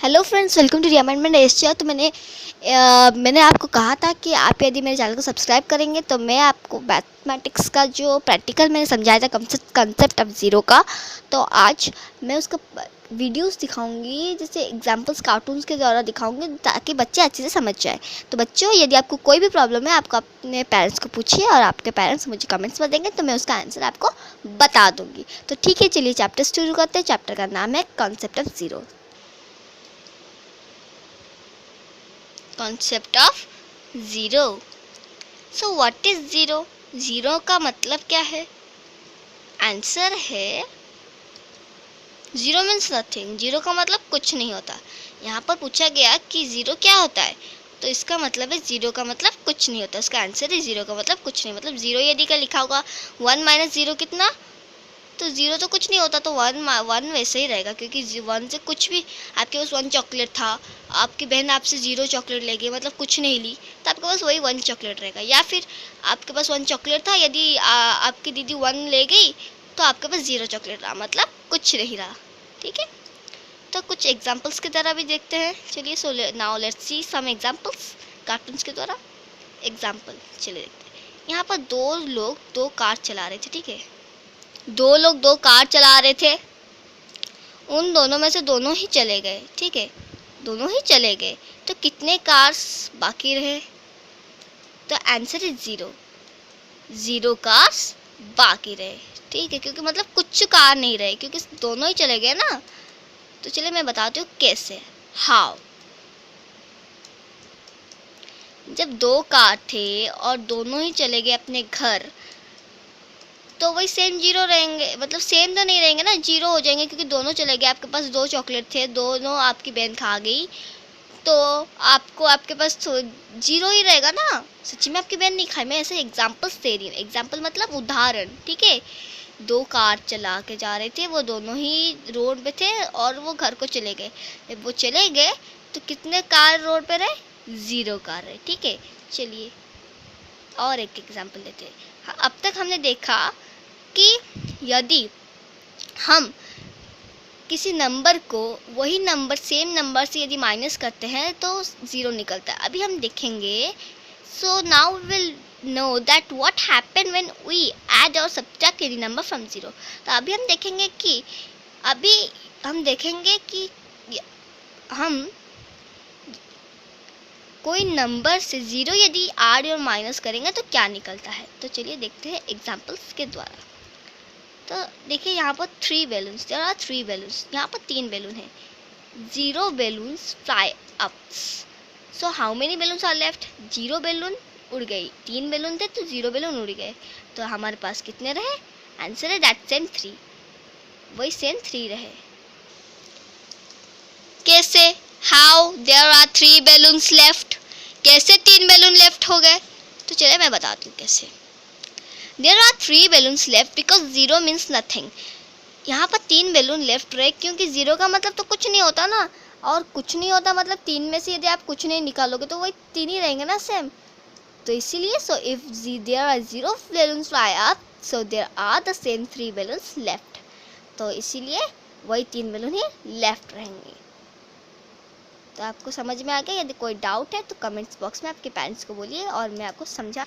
Hello friends, welcome to remindment Asia. तो मैंने आपको कहा था कि आप यदि मेरे चैनल को सब्सक्राइब करेंगे तो मैं आपको मैथमेटिक्स का जो प्रैक्टिकल मैंने समझाया था कंसेप्ट ऑफ ज़ीरो का, तो आज मैं उसका वीडियोस दिखाऊंगी, जैसे एग्जांपल्स कार्टून्स के द्वारा दिखाऊंगी ताकि बच्चे अच्छे से समझ जाए। तो बच्चों, यदि आपको कोई भी प्रॉब्लम है आपको अपने पेरेंट्स को पूछिए और आपके पेरेंट्स मुझे कमेंट्स में देंगे तो मैं उसका आंसर आपको बता दूंगी। तो ठीक है, चलिए चैप्टर शुरू करते हैं। चैप्टर का नाम है concept of zero. Concept of zero. So what is zero? Zero का मतलब क्या है? आंसर है ज़ीरो मीन्स नथिंग। ज़ीरो का मतलब कुछ नहीं होता। यहाँ पर पूछा गया कि ज़ीरो क्या होता है, तो इसका मतलब है ज़ीरो का मतलब कुछ नहीं होता। इसका आंसर है ज़ीरो का मतलब कुछ नहीं। मतलब ज़ीरो यदि का लिखा होगा 1 माइनस ज़ीरो कितना, तो ज़ीरो तो कुछ नहीं होता, तो वन वैसे ही रहेगा, क्योंकि वन से कुछ भी। आपके पास 1 चॉकलेट था, आपकी बहन आपसे 0 चॉकलेट ले गई, मतलब कुछ नहीं ली, तो आपके पास वही 1 चॉकलेट रहेगा। या फिर आपके पास 1 चॉकलेट था, यदि आपकी दीदी 1 ले गई तो आपके पास 0 चॉकलेट रहा, मतलब कुछ नहीं रहा। ठीक है, तो कुछ एग्जाम्पल्स की तरह भी देखते हैं। चलिए, so now let's see some examples cartoons के द्वारा। एग्जाम्पल चलिए देखते हैं। यहाँ पर दो लोग 2 कार चला रहे थे। ठीक है, 2 लोग 2 कार चला रहे थे, उन दोनों में से दोनों ही चले गए। ठीक है, दोनों ही चले गए, तो कितने कार्स बाकी रहे? तो आंसर इज 0। 0 कार्स बाकी रहे। ठीक है, क्योंकि मतलब कुछ कार नहीं रहे, क्योंकि दोनों ही चले गए ना। तो चलिए मैं बताती हूँ कैसे। हाउ? जब 2 कार थे और दोनों ही चले गए अपने घर, तो वही सेम 0 रहेंगे। मतलब सेम तो नहीं रहेंगे ना, 0 हो जाएंगे, क्योंकि दोनों चले गए। आपके पास 2 चॉकलेट थे, दोनों आपकी बहन खा गई, तो आपके पास 0 ही रहेगा ना। सच्ची में आपकी बहन नहीं खाई, मैं ऐसे एग्जाम्पल्स दे रही हूँ। एग्जाम्पल मतलब उदाहरण। ठीक है, 2 कार चला के जा रहे थे, वो दोनों ही रोड पे थे और वो घर को चले गए। जब वो चले गए तो कितने कार रोड पे रहे? 0 कार रहे। ठीक है, चलिए और एक एग्जाम्पल लेते हैं। अब तक हमने देखा कि यदि हम किसी नंबर को वही नंबर सेम नंबर से यदि माइनस करते हैं तो 0 निकलता है। अभी हम देखेंगे। So now we will know that what happen when we add और सब्ट्रैक्ट एनी नंबर फ्रॉम 0। तो अभी हम देखेंगे कि हम कोई नंबर से 0 यदि ऐड और माइनस करेंगे तो क्या निकलता है। तो चलिए देखते हैं एग्जाम्पल्स के द्वारा। तो देखिए, यहाँ पर 3 बैलून्स, देयर आर 3 बैलून्स। यहाँ पर 3 बैलून है। 0 balloons fly up. So how many balloons are left? 0 balloon उड़ गई, 3 बैलून थे तो 0 बैलून उड़ गए, तो हमारे पास कितने रहे? आंसर है दैट सेम 3। वही सेम 3 रहे। कैसे? How there are 3 balloons left? कैसे 3 बैलून लेफ्ट हो गए? तो चलिए मैं बताती हूँ कैसे। There are 3 balloons left because 0 means nothing. यहाँ पर 3 बैलून लेफ्ट रहे, क्योंकि 0 का मतलब तो कुछ नहीं होता ना, और कुछ नहीं होता मतलब 3 में से यदि आप कुछ नहीं निकालोगे तो वही 3 ही रहेंगे ना सेम। तो इसीलिए so if there are 0 balloons fly up, so there are the same 3 balloons left. तो इसीलिए वही 3 बैलून ही लेफ्ट रहेंगे। तो आपको समझ में आ गया? यदि कोई डाउट है तो कमेंट्स बॉक्स में आपके पेरेंट्स को बोलिए और मैं आपको समझा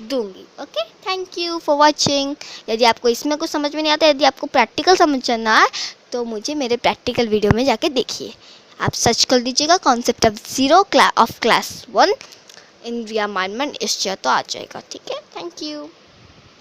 दूंगी। Okay, thank you for watching. यदि आपको इसमें कुछ समझ में नहीं आता, यदि आपको प्रैक्टिकल समझना है तो मुझे मेरे प्रैक्टिकल वीडियो में जाके देखिए। आप सर्च कर लीजिएगा concept of zero of class 1 in remindment Asia, तो आ जाएगा। ठीक है, थैंक यू।